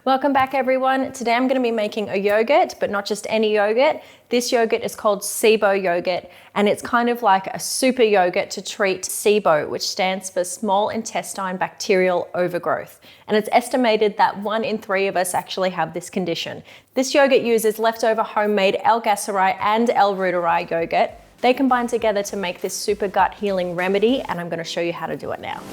Welcome back everyone. Today I'm going to be making a yogurt, but not just any yogurt. This yogurt is called SIBO yogurt, and it's kind of like a super yogurt to treat SIBO, which stands for small intestine bacterial overgrowth. And it's estimated that 1 in 3 of us actually have this condition. This yogurt uses leftover homemade Gasseri and Reuteri yogurt. They combine together to make this super gut healing remedy, and I'm going to show you how to do it now.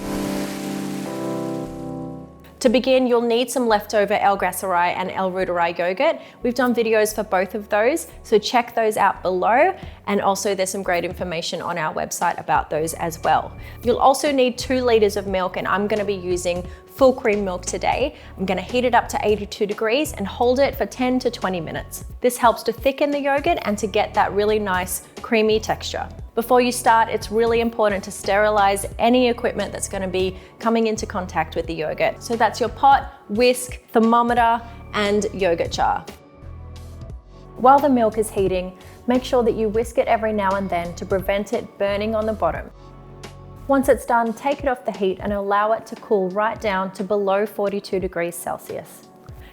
To begin, you'll need some leftover Gasseri and Reuteri yogurt. We've done videos for both of those, so check those out below. And also there's some great information on our website about those as well. You'll also need 2 liters of milk, and I'm gonna be using full cream milk today. I'm gonna heat it up to 82 degrees and hold it for 10 to 20 minutes. This helps to thicken the yogurt and to get that really nice creamy texture. Before you start, it's really important to sterilize any equipment that's going to be coming into contact with the yogurt. So that's your pot, whisk, thermometer, and yogurt jar. While the milk is heating, make sure that you whisk it every now and then to prevent it burning on the bottom. Once it's done, take it off the heat and allow it to cool right down to below 42 degrees Celsius.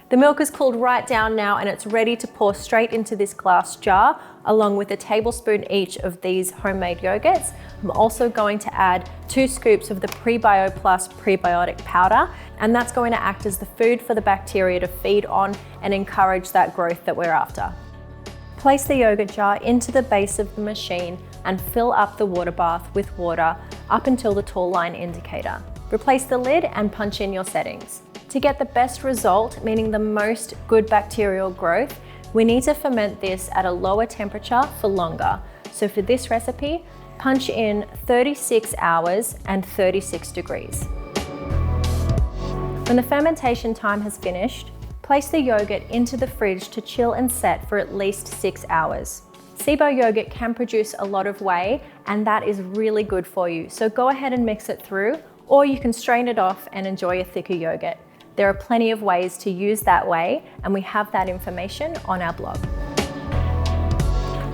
The milk is cooled right down now, and it's ready to pour straight into this glass jar, along with a tablespoon each of these homemade yogurts. I'm also going to add 2 scoops of the Prebio Plus prebiotic powder, and that's going to act as the food for the bacteria to feed on and encourage that growth that we're after. Place the yogurt jar into the base of the machine and fill up the water bath with water up until the tall line indicator. Replace the lid and punch in your settings. To get the best result, meaning the most good bacterial growth, we need to ferment this at a lower temperature for longer. So for this recipe, punch in 36 hours and 36 degrees. When the fermentation time has finished, place the yogurt into the fridge to chill and set for at least 6 hours. SIBO yogurt can produce a lot of whey, and that is really good for you. So go ahead and mix it through, or you can strain it off and enjoy a thicker yogurt. There are plenty of ways to use that whey, and we have that information on our blog.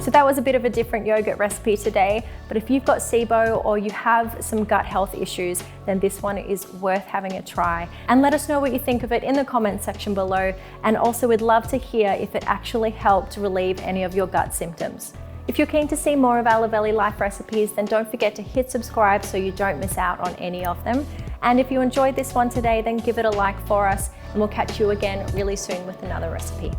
So that was a bit of a different yogurt recipe today, but if you've got SIBO or you have some gut health issues, then this one is worth having a try. And let us know what you think of it in the comment section below, and also we'd love to hear if it actually helped relieve any of your gut symptoms. If you're keen to see more of our Luvele Life recipes, then don't forget to hit subscribe so you don't miss out on any of them. And if you enjoyed this one today, then give it a like for us, and we'll catch you again really soon with another recipe.